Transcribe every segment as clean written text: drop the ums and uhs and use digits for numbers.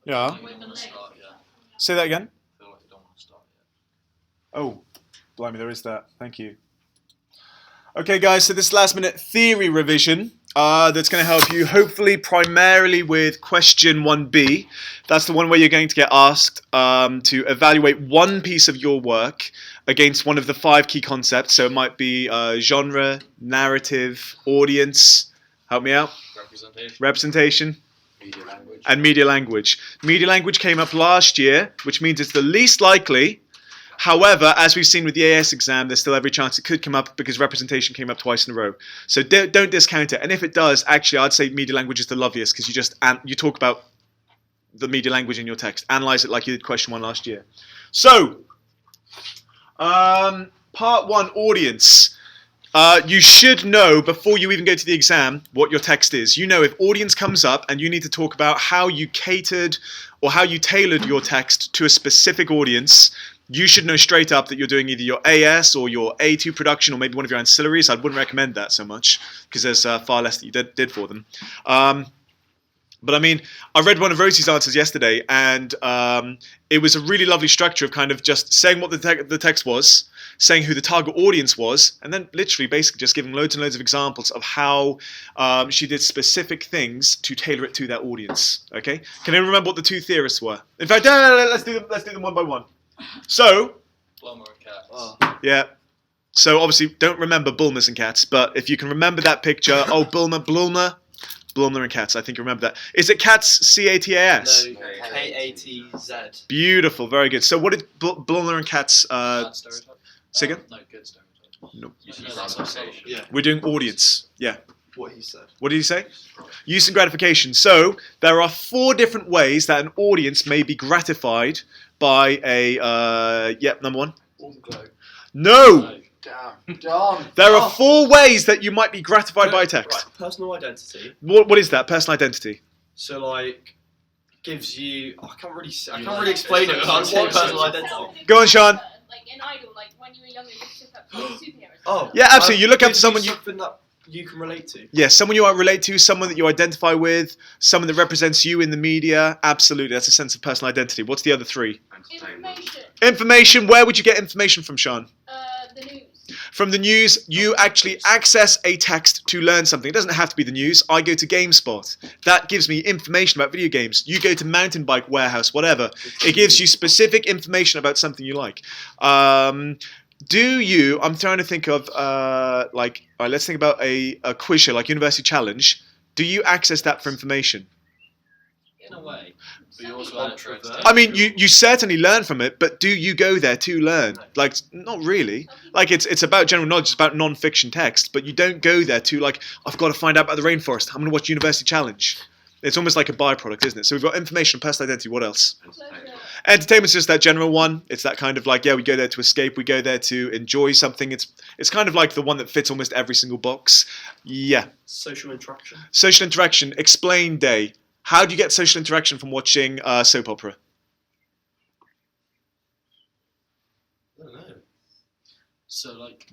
Yeah. Say that again. Oh, blimey, there is that. Thank you. Okay, guys, so this last minute theory revision that's going to help you hopefully primarily with question 1B. That's the one where you're going to get asked to evaluate one piece of your work against one of the 5 key concepts. So it might be genre, narrative, audience. Help me out. Representation. Media language. And media language. Media language came up last year, which means it's the least likely. However, as we've seen with the AS exam, there's still every chance it could come up because representation came up twice in a row. So don't discount it. And if it does, actually, I'd say media language is the loveliest because you talk about the media language in your text. Analyze it like you did question 1 last year. So, part 1, audience. You should know before you even go to the exam what your text is. You know if audience comes up and you need to talk about how you catered or how you tailored your text to a specific audience, you should know straight up that you're doing either your AS or your A2 production or maybe one of your ancillaries. I wouldn't recommend that so much because there's far less that you did for them. But I mean, I read one of Rosie's answers yesterday, and it was a really lovely structure of kind of just saying what the text was, saying who the target audience was, and then literally basically just giving loads and loads of examples of how she did specific things to tailor it to that audience. Okay? Can anyone remember what the 2 theorists were? In fact, let's do them one by one. So, Bulmer and cats. Oh. yeah. So obviously, don't remember Bulmers and cats, but if you can remember that picture, Blumner and cats. I think you remember that. Is it cats? C-A-T-A-S? No, K-A-T-Z. Beautiful, very good. So what did Blumner and cats? Bad stereotype. Say again? No, good stereotype. No. Yeah. We're doing audience. Yeah. What he said. What did he say? Use and gratification. So there are 4 different ways that an audience may be gratified by a. Number 1. Warm glow. No. Damn. There are 4 ways that you might be gratified by text. Right, personal identity. What is that? Personal identity. So like, gives you. I can't really explain it without saying personal identity. Go on, Sean. Like in Idol, like when you were younger, you used to look up to superheroes. Oh. Yeah, absolutely. You look up to gives someone you you. something that you can relate to. Yeah, someone you relate to, someone that you identify with, someone that represents you in the media. Absolutely, that's a sense of personal identity. What's the other 3? Information. Information. Where would you get information from, Sean? The news. From the news, you actually access a text to learn something. It doesn't have to be the news. I go to GameSpot. That gives me information about video games. You go to Mountain Bike Warehouse, whatever. It gives you specific information about something you like. I'm trying to think of, let's think about a quiz show like University Challenge. Do you access that for information? In a way. But you also add it for I mean, you certainly learn from it, but do you go there to learn? Like, not really. Like, it's about general knowledge, it's about non-fiction text, but you don't go there to, like, I've got to find out about the rainforest. I'm going to watch University Challenge. It's almost like a byproduct, isn't it? So we've got information, personal identity, what else? Entertainment's just that general one. It's that kind of like, yeah, we go there to escape, we go there to enjoy something. It's kind of like the one that fits almost every single box. Yeah. Social interaction. Social interaction. Explain, Day. How do you get social interaction from watching soap opera? I don't know. So, like,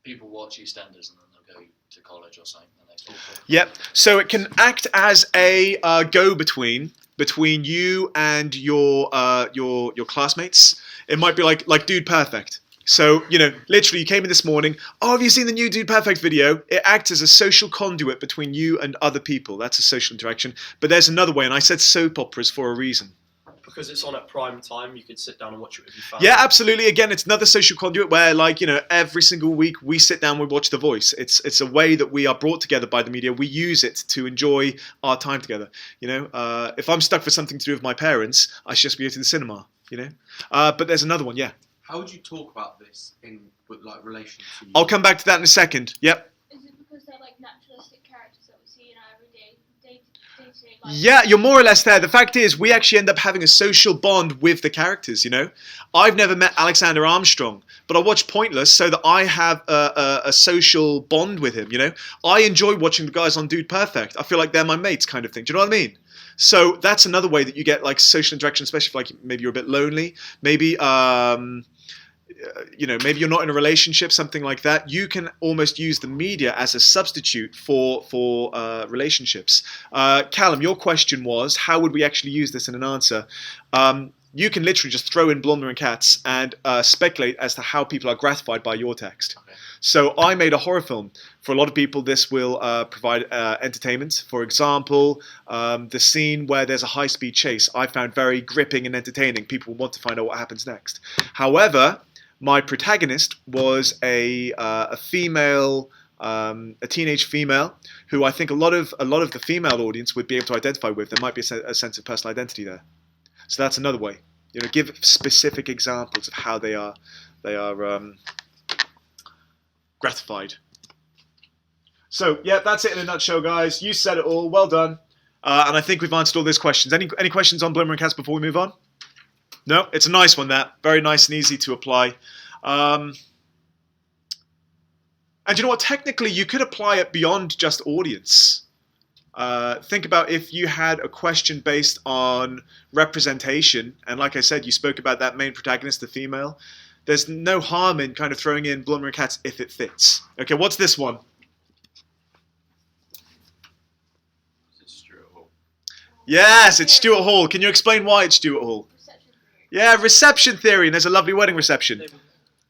people watch EastEnders and then they'll go to college or something and they talk. Yep. So it can act as a go-between between you and your classmates. It might be like Dude Perfect. So, literally you came in this morning, oh, have you seen the new Dude Perfect video? It acts as a social conduit between you and other people. That's a social interaction. But there's another way, and I said soap operas for a reason. Because it's on at prime time, you could sit down and watch it with your family. Yeah, absolutely. Again, it's another social conduit where, every single week we sit down, we watch The Voice. It's a way that we are brought together by the media. We use it to enjoy our time together. If I'm stuck for something to do with my parents, I should just go to the cinema. But there's another one, yeah. How would you talk about this with relation to you? I'll come back to that in a second. Yep. Is it because they're like naturalistic characters that we see in our everyday day-to-day life? Yeah, you're more or less there. The fact is, we actually end up having a social bond with the characters, I've never met Alexander Armstrong, but I watch Pointless so that I have a social bond with him, I enjoy watching the guys on Dude Perfect. I feel like they're my mates kind of thing. Do you know what I mean? So that's another way that you get, like, social interaction, especially if, like, maybe you're a bit lonely. Maybe maybe you're not in a relationship, something like that. You can almost use the media as a substitute for relationships. Callum, your question was, how would we actually use this in an answer? You can literally just throw in Blonder and Cats and speculate as to how people are gratified by your text. Okay. So I made a horror film. For a lot of people, this will provide entertainment. For example, the scene where there's a high-speed chase, I found very gripping and entertaining. People want to find out what happens next. However, my protagonist was a female, a teenage female, who I think a lot of the female audience would be able to identify with. There might be a sense of personal identity there. So that's another way. Give specific examples of how they are gratified. So yeah, that's it in a nutshell, guys. You said it all. Well done. And I think we've answered all those questions. Any questions on Bloomer and Cats before we move on? No, it's a nice one. That very nice and easy to apply. And you know what? Technically, you could apply it beyond just audience. Think about if you had a question based on representation, and like I said, you spoke about that main protagonist, the female. There's no harm in kind of throwing in Bloomer and Cats if it fits. Okay, what's this one? It's Stuart Hall. Yes, it's Stuart Hall. Can you explain why it's Stuart Hall? Reception theory. Yeah, reception theory, and there's a lovely wedding reception.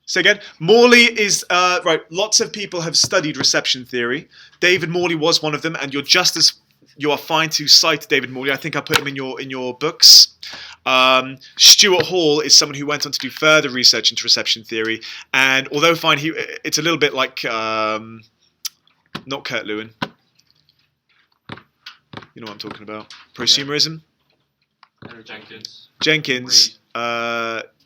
So again, Morley is, right, lots of people have studied reception theory. David Morley was one of them, and you are fine to cite David Morley. I think I put him in your books. Stuart Hall is someone who went on to do further research into reception theory, and although fine, it's a little bit like, not Kurt Lewin. You know what I'm talking about. Prosumerism? Jenkins.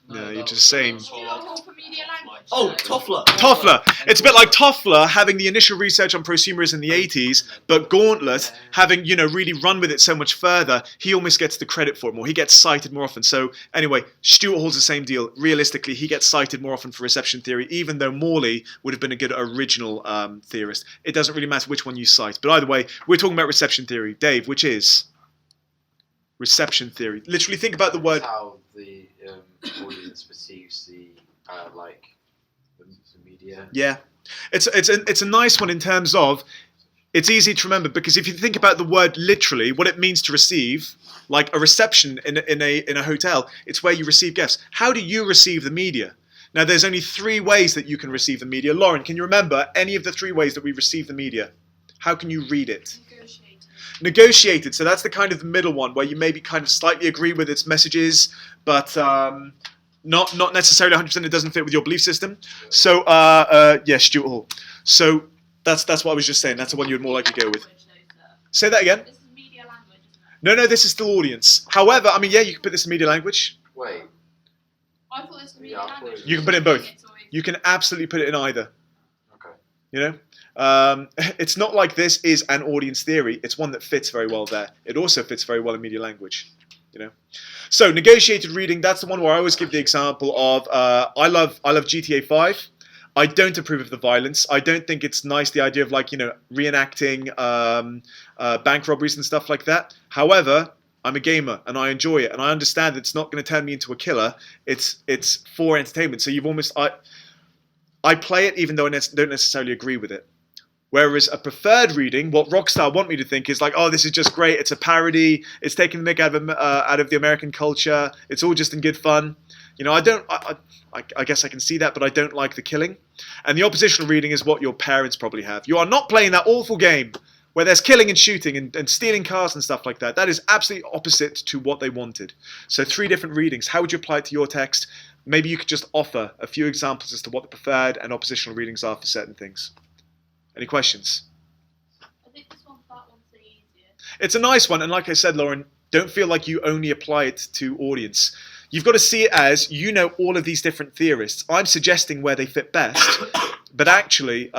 No, you're just saying. Stuart Hall for media language. Oh, Toffler. Toffler. It's a bit like Toffler having the initial research on prosumerism in the 80s, but Gauntlet having, really run with it so much further, he almost gets the credit for it more. He gets cited more often. So anyway, Stuart Hall's the same deal. Realistically, he gets cited more often for reception theory, even though Morley would have been a good original theorist. It doesn't really matter which one you cite. But either way, we're talking about reception theory. Dave, which is? Reception theory. Literally think about the word. How the audience perceives the media. Yeah, it's a nice one in terms of it's easy to remember, because if you think about the word literally, what it means to receive, like a reception in a hotel, it's where you receive guests. How do you receive the media? Now, there's only 3 ways that you can receive the media. Lauren, can you remember any of the 3 ways that we receive the media? How can you read it? Negotiated. So that's the kind of the middle one where you maybe kind of slightly agree with its messages, but not necessarily 100% it doesn't fit with your belief system. So yeah, Stuart Hall. So that's what I was just saying. That's the one you would more likely go with. Say that again. This is media language, isn't it? No, this is still audience. However, I mean, yeah, you can put this in media language. Wait. I thought this was media Yeah, I thought language. it- You can put it in both. It's always- You can absolutely put it in either. Okay. It's not like this is an audience theory. It's one that fits very well there. It also fits very well in media language. So negotiated reading. That's the one where I always give the example of I love GTA 5. I don't approve of the violence. I don't think it's nice, the idea of reenacting bank robberies and stuff like that. However, I'm a gamer and I enjoy it, and I understand that it's not going to turn me into a killer. It's for entertainment. So I play it even though I don't necessarily agree with it. Whereas a preferred reading, what Rockstar want me to think is like, oh, this is just great. It's a parody. It's taking the mick out of the American culture. It's all just in good fun. I guess I can see that, but I don't like the killing. And the oppositional reading is what your parents probably have. You are not playing that awful game where there's killing and shooting and stealing cars and stuff like that. That is absolutely opposite to what they wanted. So 3 different readings. How would you apply it to your text? Maybe you could just offer a few examples as to what the preferred and oppositional readings are for certain things. Any questions? I think that one's the easier. It's a nice one, and like I said, Lauren, don't feel like you only apply it to audience. You've got to see it as, all of these different theorists. I'm suggesting where they fit best, but actually,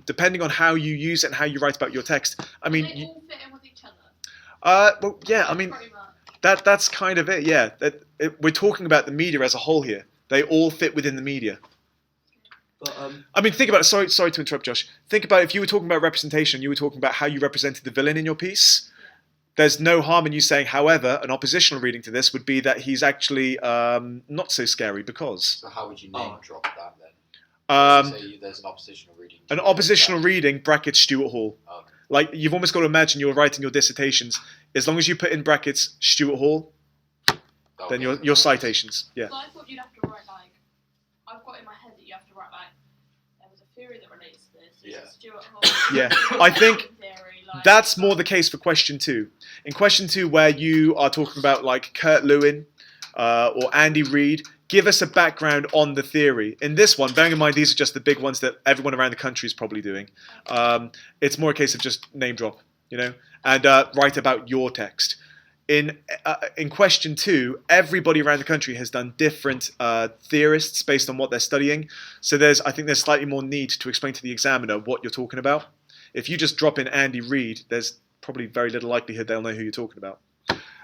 depending on how you use it and how you write about your text, I mean... They all fit in with each other. Well, yeah, I mean, Pretty much. that's kind of it, yeah. We're talking about the media as a whole here. They all fit within the media. But, I mean, think about it. Sorry to interrupt, Josh. Think about if you were talking about representation, you were talking about how you represented the villain in your piece. there's no harm in you saying, however, an oppositional reading to this would be that he's actually not so scary because. So how would you name drop that then? Say there's an oppositional reading. An oppositional reading, brackets Stuart Hall. Okay. Like, you've almost got to imagine you're writing your dissertations. As long as you put in brackets Stuart Hall, then your citations. Yeah. So I thought you'd have to write like, I've got in my head that you have to write like, there was a theory that relates to this. This is Stuart Hall. Yeah. I think theory, like, that's more the case for question 2. In question 2, where you are talking about like Kurt Lewin or Andy Reid, give us a background on the theory. In this one, bearing in mind these are just the big ones that everyone around the country is probably doing, it's more a case of just name drop, and write about your text. In question 2, everybody around the country has done different theorists based on what they're studying. So I think there's slightly more need to explain to the examiner what you're talking about. If you just drop in Andy Reid, there's probably very little likelihood they'll know who you're talking about.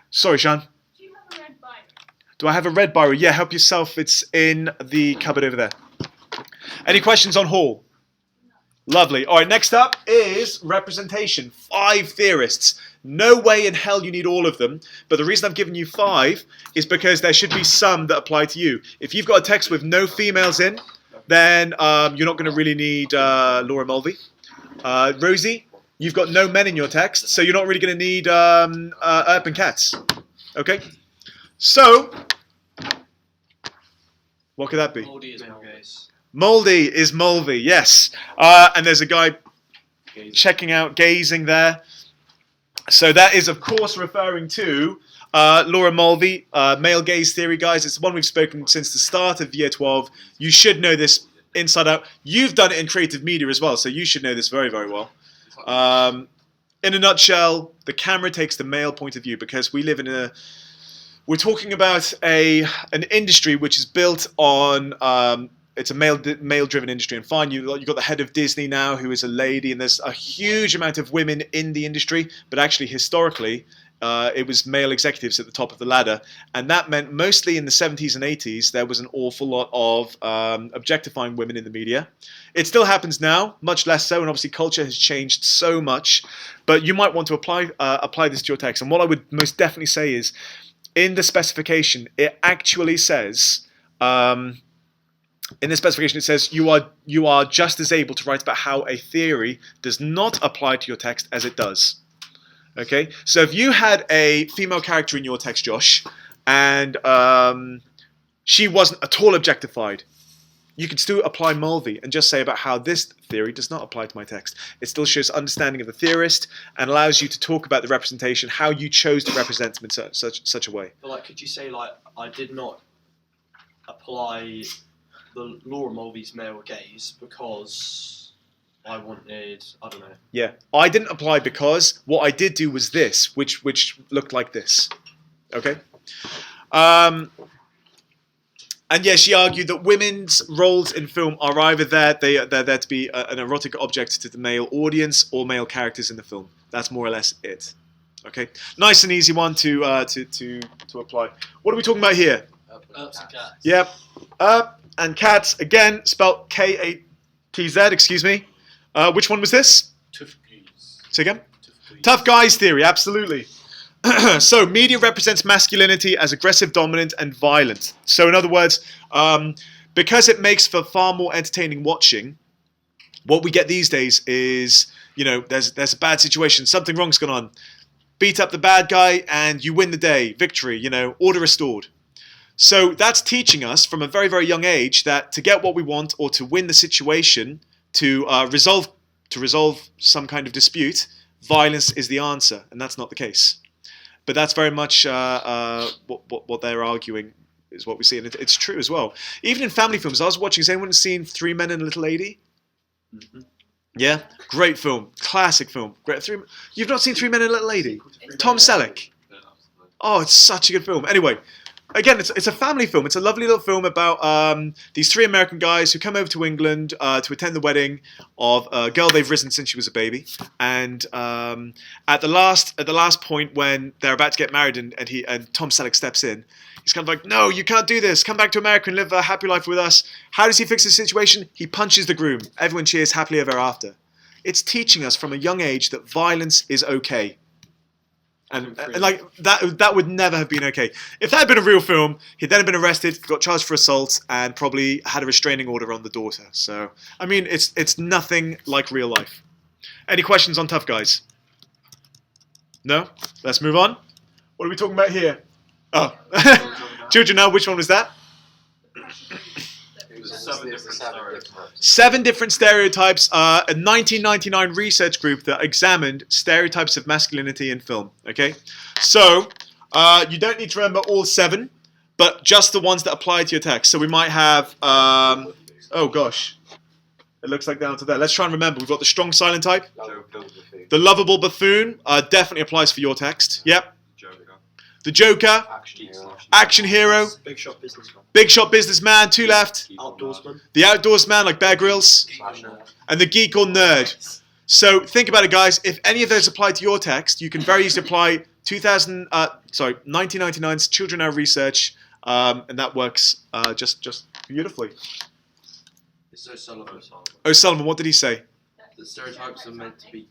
Sorry, Sean. Do you have a red biro? Do I have a red biro? Yeah, help yourself. It's in the cupboard over there. Any questions on Hall? No. Lovely. All right, next up is representation. 5 theorists. No way in hell you need all of them, but the reason I've given you 5 is because there should be some that apply to you. If you've got a text with no females in, then you're not going to really need Laura Mulvey. Rosie, you've got no men in your text, so you're not really going to need Urban Cats. Okay? So, what could that be? Moldy is Moldy. Moldy is Mulvey, yes. And there's a guy checking out, gazing there. So that is, of course, referring to Laura Mulvey, male gaze theory, guys. It's the one we've spoken since the start of year 12. You should know this inside out. You've done it in creative media as well, so you should know this very, very well. In a nutshell, the camera takes the male point of view because we live in we're talking about an industry which is built on it's a male-driven industry, and fine, you've got the head of Disney now, who is a lady, and there's a huge amount of women in the industry, but actually, historically, it was male executives at the top of the ladder, and that meant mostly in the 70s and 80s, there was an awful lot of objectifying women in the media. It still happens now, much less so, and obviously culture has changed so much, but you might want to apply this to your text, and what I would most definitely say is, in the specification, it actually says... in the specification, it says you are just as able to write about how a theory does not apply to your text as it does. Okay, so if you had a female character in your text, Josh, and she wasn't at all objectified, you could still apply Mulvey and just say about how this theory does not apply to my text. It still shows understanding of the theorist and allows you to talk about the representation, how you chose to represent them in such a way. But like, could you say like, I did not apply the Laura Mulvey's male gaze because I wanted, I don't know. Yeah, I didn't apply because what I did do was this, which looked like this. Okay. And yeah, she argued that women's roles in film are either they're there to be an erotic object to the male audience or male characters in the film. That's more or less it. Okay, nice and easy one to apply. What are we talking about here? Ups and cats. Yep, up and cats again, spelled K-A-T-Z. Excuse me. Which one was this? Tough guys. Say again. Tough guys theory. Absolutely. So, media represents masculinity as aggressive, dominant, and violent. So, in other words, because it makes for far more entertaining watching, what we get these days is, there's a bad situation, something wrong's gone on. Beat up the bad guy, and you win the day. Victory, order restored. So, that's teaching us from a very, very young age that to get what we want or to win the situation, to resolve some kind of dispute, violence is the answer, and that's not the case. But that's very much what they're arguing is what we see, and it's true as well. Even in family films, I was watching. Has anyone seen Three Men and a Little Lady? Mm-hmm. Yeah, great film, classic film. Great. You've not seen Three Men and a Little Lady? Tom Selleck. Oh, it's such a good film. Anyway, again, it's a family film. It's a lovely little film about these 3 American guys who come over to England to attend the wedding of a girl they've risen since she was a baby. And at the last point when they're about to get married, and Tom Selleck steps in, he's kind of like, "No, you can't do this. Come back to America and live a happy life with us." How does he fix the situation? He punches the groom. Everyone cheers happily ever after. It's teaching us from a young age that violence is okay. And like that would never have been okay. If that had been a real film, he'd then have been arrested, got charged for assault, and probably had a restraining order on the daughter. So I mean, it's nothing like real life. Any questions on Tough Guys? No? Let's move on. What are we talking about here? Oh, children now. Which one was that? It was 7 different stereotypes. 7 different stereotypes. A 1999 research group that examined stereotypes of masculinity in film. Okay, so you don't need to remember all 7, but just the ones that apply to your text. So we might have. Oh gosh, it looks like down to there. Let's try and remember. We've got the strong silent type. The lovable buffoon definitely applies for your text. Yep. The Joker. Action hero. Big shot businessman. Big shot businessman. 2 left. Outdoorsman. The outdoorsman, like Bear Grylls. And the geek or nerd. So think about it, guys. If any of those apply to your text, you can very easily apply 1999's Children Now Research, and that works just beautifully. It's O'Sullivan. O'Sullivan, what did he say? The stereotypes are meant to be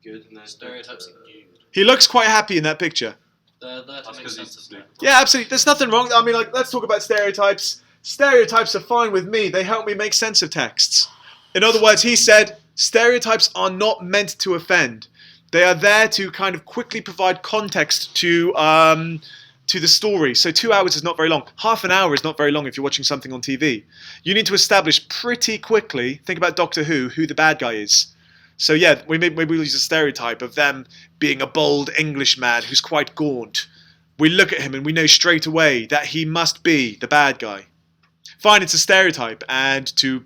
good, and Stereotypes are good. He looks quite happy in that picture. They're there to make sense of it. Yeah, absolutely. There's nothing wrong. I mean, like, let's talk about stereotypes. Stereotypes are fine with me. They help me make sense of texts. In other words, he said, stereotypes are not meant to offend. They are there to kind of quickly provide context to the story. So 2 hours is not very long. Half an hour is not very long if you're watching something on TV. You need to establish pretty quickly, think about Doctor Who the bad guy is. So yeah, maybe we'll use a stereotype of them being a bold Englishman who's quite gaunt. We look at him and we know straight away that he must be the bad guy. Fine, it's a stereotype, and to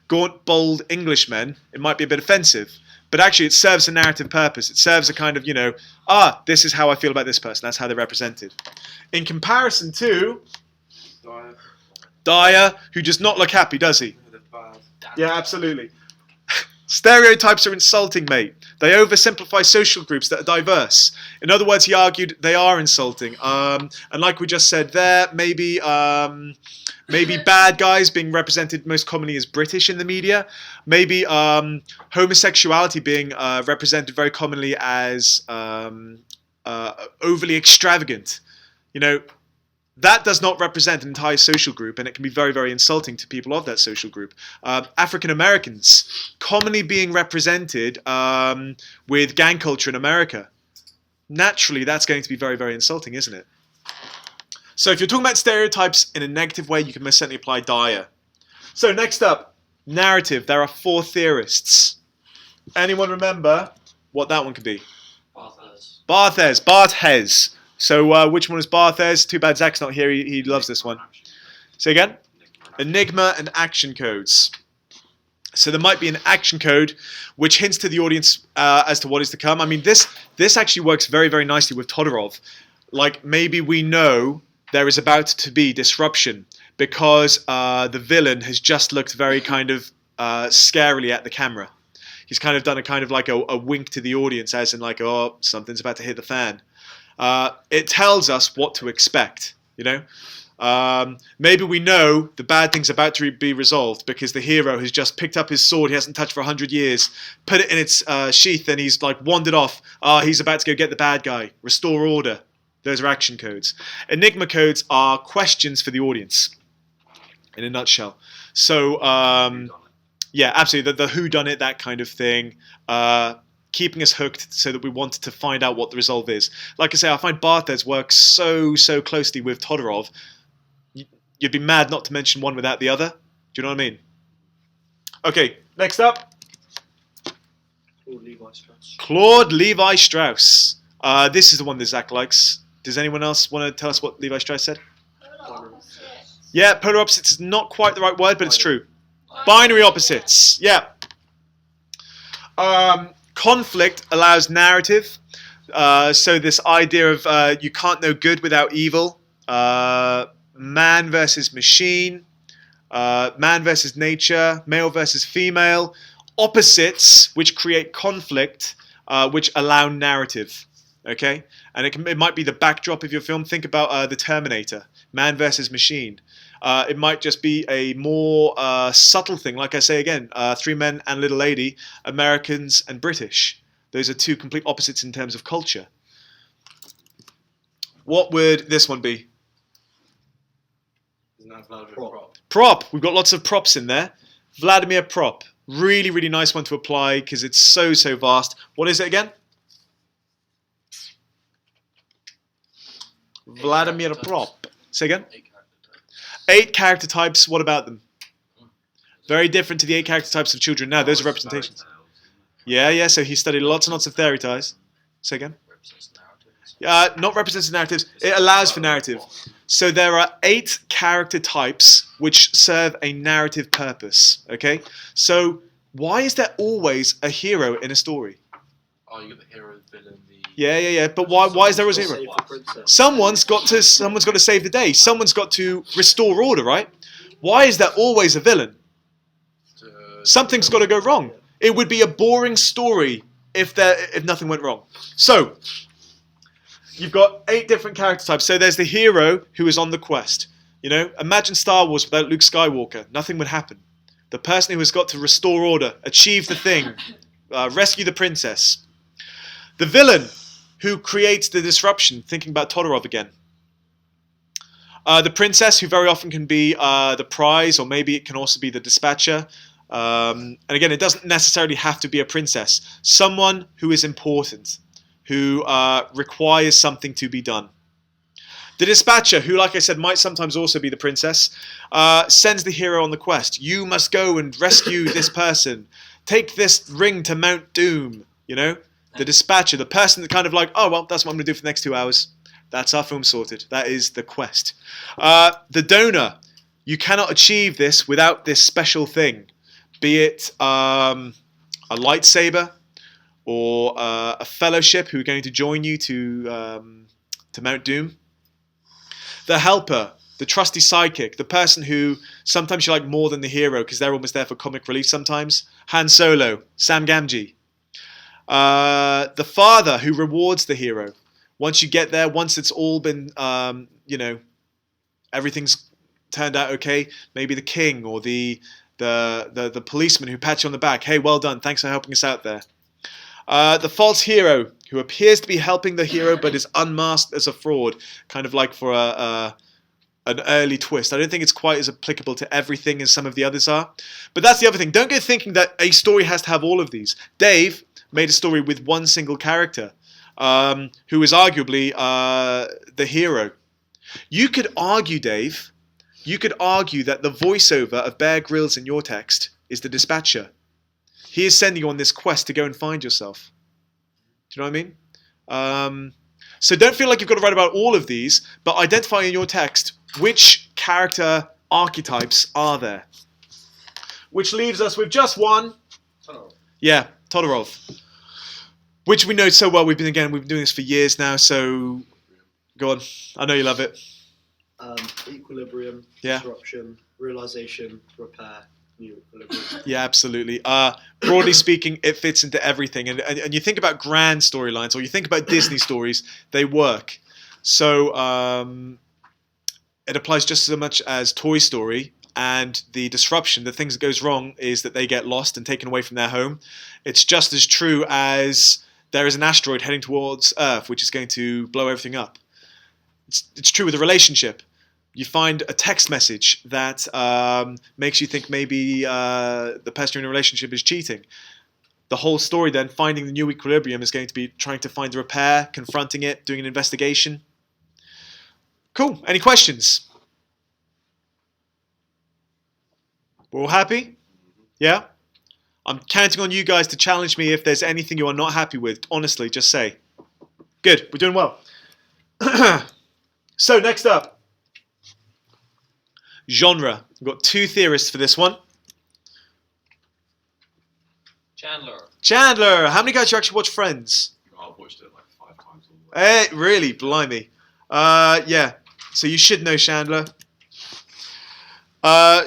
gaunt, bold Englishmen, it might be a bit offensive. But actually, it serves a narrative purpose. It serves a kind of, this is how I feel about this person. That's how they're represented. In comparison to Dyer, who does not look happy, does he? Yeah, absolutely. Stereotypes are insulting, mate. They oversimplify social groups that are diverse. In other words, he argued they are insulting. And like we just said there, maybe bad guys being represented most commonly as British in the media. Maybe homosexuality being represented very commonly as overly extravagant. That does not represent an entire social group, and it can be very, very insulting to people of that social group. African Americans commonly being represented with gang culture in America. Naturally, that's going to be very, very insulting, isn't it? So if you're talking about stereotypes in a negative way, you can most certainly apply Dyer. So next up, narrative. There are 4 theorists. Anyone remember what that one could be? Barthes. So which one is Barthes? Too bad Zach's not here. He loves this one. Say again? Enigma and action codes. So there might be an action code which hints to the audience as to what is to come. I mean, this actually works very, very nicely with Todorov. Like, maybe we know there is about to be disruption because the villain has just looked very kind of scarily at the camera. He's kind of done a kind of like a wink to the audience, as in like, oh, something's about to hit the fan. It tells us what to expect, Maybe we know the bad thing's about to be resolved because the hero has just picked up his sword he hasn't touched for 100 years, put it in its sheath, and he's like wandered off. He's about to go get the bad guy, restore order. Those are action codes. Enigma codes are questions for the audience, in a nutshell. So, yeah, absolutely, the whodunit, that kind of thing. Keeping us hooked so that we want to find out what the resolve is. Like I say, I find Barthes works so closely with Todorov. You'd be mad not to mention one without the other. Do you know what I mean? Okay, next up. Claude Levi-Strauss. This is the one that Zach likes. Does anyone else want to tell us what Levi-Strauss said? Polar opposites. Yeah, polar opposites is not quite the right word, but it's true. Binary opposites. Yeah. Conflict allows narrative. So this idea of you can't know good without evil. Man versus machine. Man versus nature. Male versus female. Opposites, which create conflict, which allow narrative. Okay? And it might be the backdrop of your film. Think about The Terminator. Man versus machine. It might just be a more subtle thing. Like I say again, 3 Men and a Little Lady, Americans and British. Those are 2 complete opposites in terms of culture. What would this one be? Isn't that Vladimir Prop. Prop? Prop. We've got lots of props in there. Vladimir Prop. Really, really nice one to apply because it's so vast. What is it again? Vladimir Prop. Say again? 8 character types. 8 character types. What about them? Very different to the 8 character types of children. Now, those are representations. Yeah. So he studied lots and lots of theory ties. Say again? Represents narratives. Not representative narratives. It allows for narrative. So there are 8 character types which serve a narrative purpose. Okay. So why is there always a hero in a story? Oh, you got the hero, the villain, the... Yeah. But why is there always a hero? Save the princess. Someone's got to save the day. Someone's got to restore order, right? Why is there always a villain? Something's got to go wrong. It would be a boring story if nothing went wrong. So, you've got 8 different character types. So there's the hero who is on the quest. You know, imagine Star Wars without Luke Skywalker. Nothing would happen. The person who has got to restore order, achieve the thing, rescue the princess. The villain who creates the disruption, thinking about Todorov again. The princess, who very often can be the prize, or maybe it can also be the dispatcher. And again, it doesn't necessarily have to be a princess. Someone who is important, who requires something to be done. The dispatcher, who, like I said, might sometimes also be the princess, sends the hero on the quest. You must go and rescue this person. Take this ring to Mount Doom. You know, the dispatcher, the person that kind of like, oh, well, that's what I'm going to do for the next 2 hours. That's our film sorted. That is the quest. The donor, you cannot achieve this without this special thing. Be it a lightsaber or a fellowship who are going to join you to Mount Doom. The helper, the trusty sidekick, the person who sometimes you like more than the hero because they're almost there for comic relief sometimes. Han Solo, Sam Gamgee. The father who rewards the hero. Once you get there, once it's all been, everything's turned out okay, maybe the king or the policeman who pats you on the back. Hey, well done. Thanks for helping us out there. The false hero who appears to be helping the hero but is unmasked as a fraud, kind of like for an early twist. I don't think it's quite as applicable to everything as some of the others are. But that's the other thing. Don't go thinking that a story has to have all of these. Dave made a story with one single character, who is arguably the hero. You could argue, Dave, that the voiceover of Bear Grylls in your text is the dispatcher. He is sending you on this quest to go and find yourself. Do you know what I mean? So don't feel like you've got to write about all of these, but identify in your text which character archetypes are there. Which leaves us with just one. Yeah, Todorov. Which we know so well. We've been doing this for years now, so go on. I know you love it. Equilibrium, Yeah. disruption, realization, repair, new equilibrium. Yeah, absolutely. Broadly speaking, it fits into everything. And you think about grand storylines, or you think about Disney stories, they work. So it applies just as much as Toy Story. And the disruption, the things that goes wrong, is that they get lost and taken away from their home. It's just as true as there is an asteroid heading towards Earth, which is going to blow everything up. It's true with a relationship. You find a text message that makes you think maybe the person you're in a relationship is cheating. The whole story then, finding the new equilibrium, is going to be trying to find the repair, confronting it, doing an investigation. Cool. Any questions? We're all happy? Yeah? I'm counting on you guys to challenge me if there's anything you are not happy with. Honestly, just say. Good. We're doing well. So, next up. Genre. We've got 2 theorists for this one. Chandler. How many guys you actually watch Friends? I've watched it like 5 times all the way. Hey, really? Blimey. Yeah. So you should know Chandler.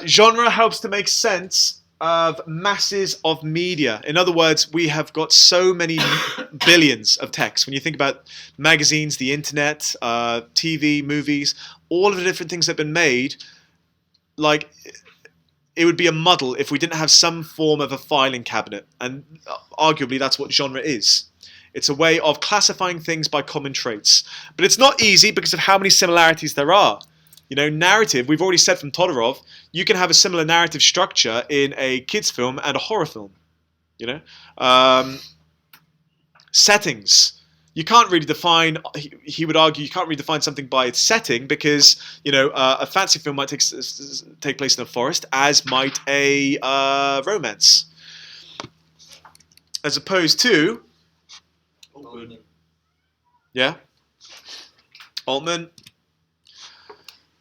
Genre helps to make sense of masses of media. In other words, we have got so many billions of texts. When you think about magazines, the internet, TV, movies, all of the different things that have been made, like, it would be a muddle if we didn't have some form of a filing cabinet. And arguably, that's what genre is. It's a way of classifying things by common traits. But it's not easy because of how many similarities there are. You know, narrative, we've already said from Todorov, you can have a similar narrative structure in a kids' film and a horror film. You know? Settings. You can't really define, he would argue, you can't really define something by its setting because, you know, a fantasy film might take place in a forest, as might a romance. As opposed to... Yeah? Altman.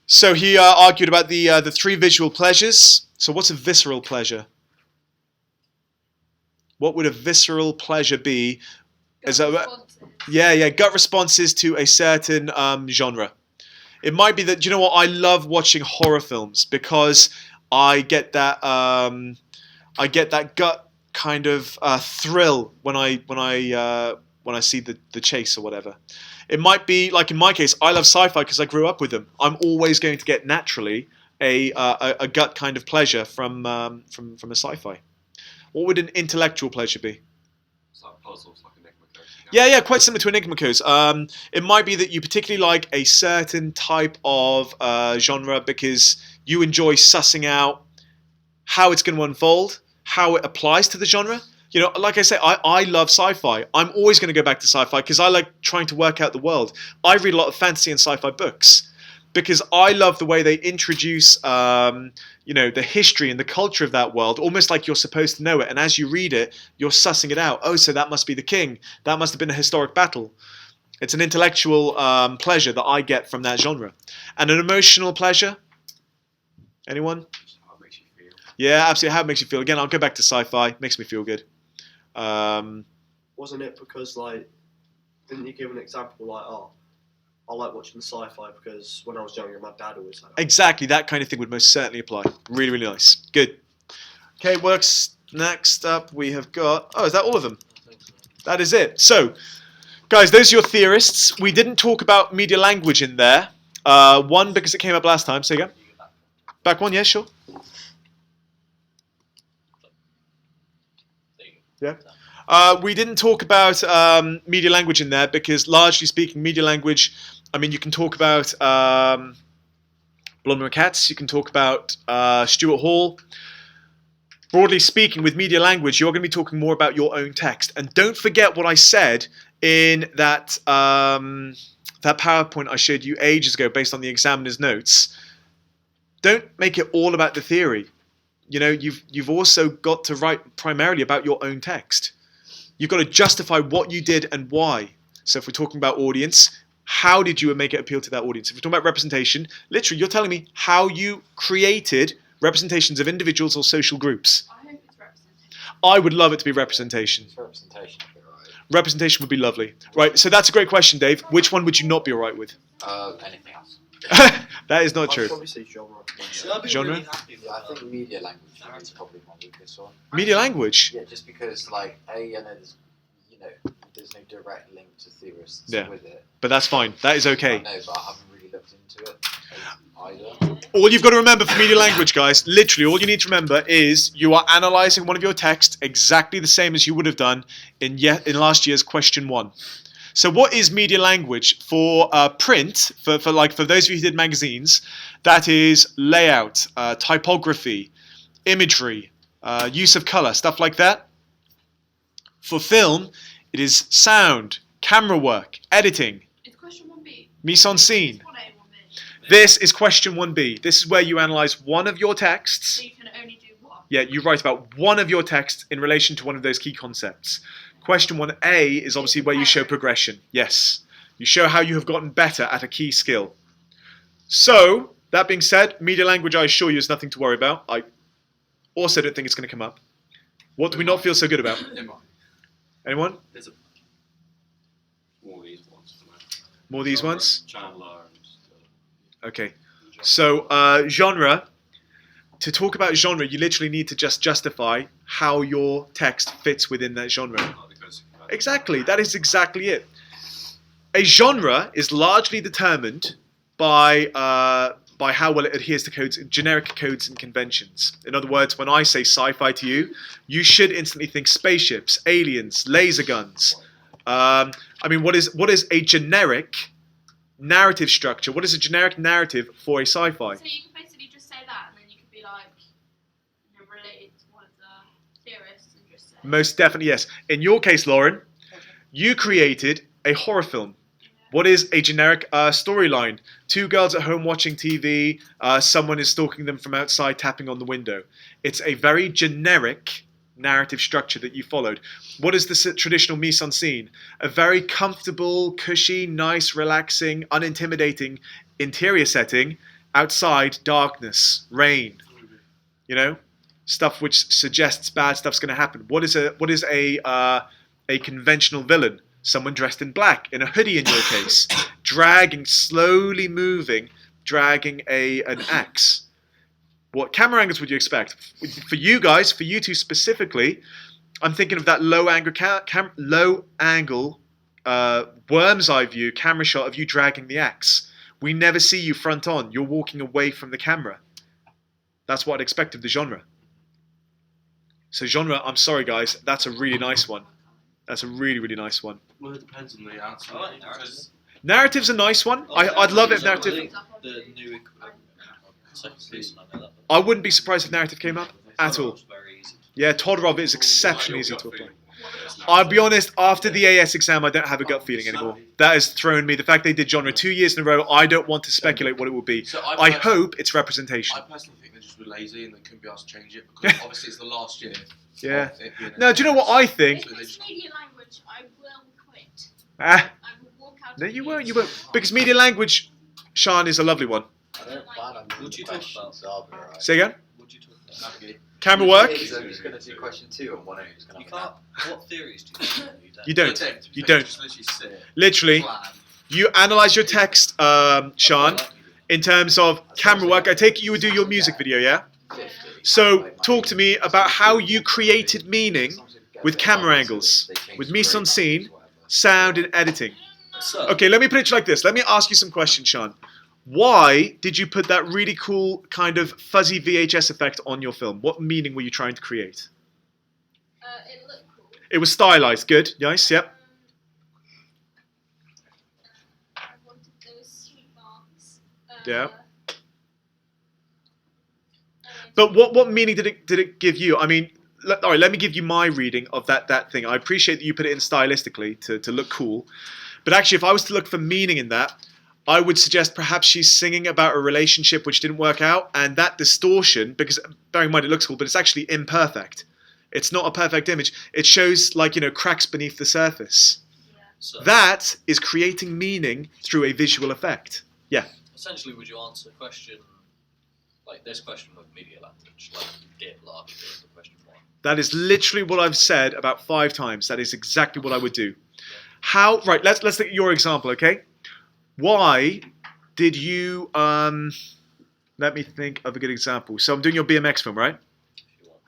So he argued about the three visual pleasures. So what's a visceral pleasure? What would a visceral pleasure be? Gut responses to a certain genre. It might be that, you know what, I love watching horror films because I get that gut kind of thrill when I see the chase or whatever. It might be, like in my case, I love sci-fi because I grew up with them. I'm always going to get naturally a gut kind of pleasure from a sci-fi. What would an intellectual pleasure be? It's like puzzles, like Enigma Code. Yeah, quite similar to Enigma Codes. It might be that you particularly like a certain type of genre because you enjoy sussing out how it's going to unfold, how it applies to the genre. You know, like I say, I love sci-fi. I'm always going to go back to sci-fi because I like trying to work out the world. I read a lot of fantasy and sci-fi books because I love the way they introduce, you know, the history and the culture of that world, almost like you're supposed to know it. And as you read it, you're sussing it out. Oh, so that must be the king. That must have been a historic battle. It's an intellectual pleasure that I get from that genre. And an emotional pleasure? Anyone? How it makes you feel. Yeah, absolutely. How it makes you feel. Again, I'll go back to sci-fi. Makes me feel good. Wasn't it because, like, didn't you give an example like, oh, I like watching sci-fi because when I was younger, my dad always had it. Exactly, that kind of thing would most certainly apply. Really, really nice. Good. Okay, works. Next up, we have got... Oh, is that all of them? That is it. So, guys, those are your theorists. We didn't talk about media language in there. One, because it came up last time. Say again. Back one, yeah, sure. Yeah. We didn't talk about media language in there because, largely speaking, media language... I mean, you can talk about Blonder and Katz, you can talk about Stuart Hall. Broadly speaking, with media language, you're going to be talking more about your own text. And don't forget what I said in that that PowerPoint I showed you ages ago based on the examiner's notes. Don't make it all about the theory. You know, you've also got to write primarily about your own text. You've got to justify what you did and why. So if we're talking about audience... How did you make it appeal to that audience? If we're talking about representation, literally, you're telling me how you created representations of individuals or social groups. I hope it's representation. I would love it to be representation. It's representation, right? Representation would be lovely. Right, so that's a great question, Dave. Which one would you not be all right with? Anything else. That is not I'd true. probably say genre. Genre? Yeah, I think media language is probably my weakest one. Media language? Yeah, just because, like, I know there's no direct link to theorists with it. But that's fine. That is okay. I know, but I haven't really looked into it either. All you've got to remember for media language, guys, literally all you need to remember is you are analysing one of your texts exactly the same as you would have done in last year's question 1. So what is media language for print? For those of you who did magazines, that is layout, typography, imagery, use of colour, stuff like that. For film, it is sound, camera work, editing, It's question 1B. mise en scene. 1A, 1B. This is question 1B. This is where you analyse one of your texts. So you can only do one. Yeah, you write about one of your texts in relation to one of those key concepts. Question 1A is obviously where you show progression. Yes. You show how you have gotten better at a key skill. So, that being said, media language, I assure you, is nothing to worry about. I also don't think it's going to come up. What do we not feel so good about? It might. Anyone? There's more of these ones. More of these ones? Chandler and... Okay. So, genre. To talk about genre, you literally need to just justify how your text fits within that genre. Exactly. That is exactly it. A genre is largely determined by how well it adheres to generic codes and conventions. In other words, when I say sci-fi to you, you should instantly think spaceships, aliens, laser guns, I mean, what is a generic narrative structure? What is a generic narrative for a sci-fi? So you can basically just say that, and then you could be like, you're related to one of the theorists, and just say. Most definitely, yes. In your case, Lauren, you created a horror film. What is a generic storyline? Two girls at home watching TV. Someone is stalking them from outside, tapping on the window. It's a very generic narrative structure that you followed. What is the traditional mise en scene? A very comfortable, cushy, nice, relaxing, unintimidating interior setting. Outside, darkness, rain. You know, stuff which suggests bad stuff's going to happen. What is a conventional villain? Someone dressed in black, in a hoodie in your case, slowly moving, dragging an axe. What camera angles would you expect? For you guys, for you two specifically, I'm thinking of that low angle worm's eye view camera shot of you dragging the axe. We never see you front on. You're walking away from the camera. That's what I'd expect of the genre. So genre, I'm sorry guys, that's a really nice one. That's a really, really nice one. Well, it depends on the answer. I like narrative. Narrative's a nice one. I'd love it if narrative... The new second season, I know that. I wouldn't be surprised if narrative came up at all. It's very easy. Yeah, Todorov is exceptionally easy to apply. I'll be honest, after the AS exam, I don't have a gut feeling anymore. That has thrown me. The fact they did genre 2 years in a row, I don't want to speculate what it will be. So I hope it's representation. I personally think they just were lazy and they couldn't be asked to change it because obviously it's the last year. Yeah. of it being No, do you know what I think? If it's media language, I will quit. Ah, I will walk out. no, of you the won't. You meeting. won't. Because media language, Sean, is a lovely one. I don't plan on doing What do the you talk questions, I'll be alright. Say again. What do you talk about? Camera work. So I'm just going to do question 2 and 1 just going You to can't. What theories do you do? You don't. You don't. Just literally sit, Literally, plan. you analyze your text, Sean, in terms of camera work. I take it you would do your music video, yeah? 50. So talk to me about how you created meaning with camera angles, with mise en scene, sound, and editing. So, Okay, let me put it like this. Let me ask you some questions, Sean. Why did you put that really cool kind of fuzzy VHS effect on your film? What meaning were you trying to create? It looked cool. It was stylized. Good. Nice. Yep. I wanted those sweet marks. Yeah. But what meaning did it give you? I mean, all right, let me give you my reading of that thing. I appreciate that you put it in stylistically to look cool. But actually, if I was to look for meaning in that, I would suggest perhaps she's singing about a relationship which didn't work out, and that distortion, because bearing in mind it looks cool, but it's actually imperfect. It's not a perfect image. It shows, like, you know, cracks beneath the surface. so That is creating meaning through a visual effect. essentially, would you answer a question like this question with media language, like you did last year, the question 1? That is literally what I've said about 5 times. That is exactly what I would do. How? Right. Let's look at your example. Okay. Why did you? Let me think of a good example. So I'm doing your BMX film, right? If you want.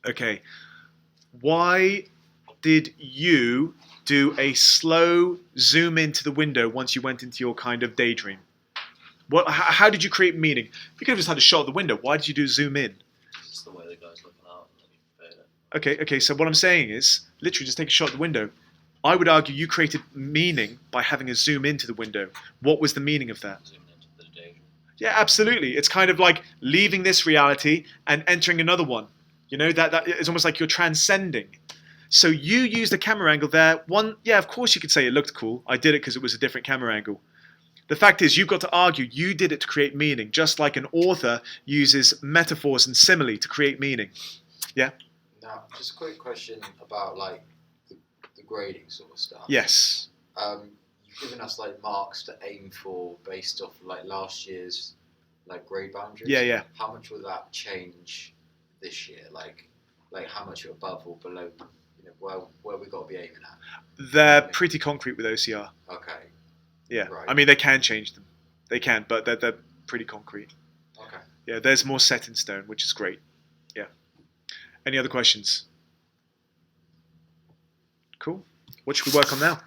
Okay. Why did you do a slow zoom into the window once you went into your kind of daydream? How did you create meaning? You could have just had a shot of the window. Why did you do zoom in? This is the way the guy's looking out, and then you fade it. Okay. So what I'm saying is, literally, just take a shot of the window. I would argue you created meaning by having a zoom into the window. What was the meaning of that? Zooming into the daydream. Yeah, absolutely. It's kind of like leaving this reality and entering another one. You know, that is almost like you're transcending. So you used a camera angle there. One, yeah, of course you could say it looked cool. I did it because it was a different camera angle. The fact is, you've got to argue you did it to create meaning, just like an author uses metaphors and simile to create meaning. Yeah? Now, just a quick question about, like, the grading sort of stuff. Yes. You've given us, like, marks to aim for based off, like, last year's, like, grade boundaries. Yeah. How much will that change this year? Like how much you're above or below, you know, where we got to be aiming at? They're pretty concrete with OCR. Okay. Yeah. Right. I mean, they can change them. They can, but they're pretty concrete. Okay. Yeah, there's more set in stone, which is great. Yeah. Any other questions? Cool. What should we work on now?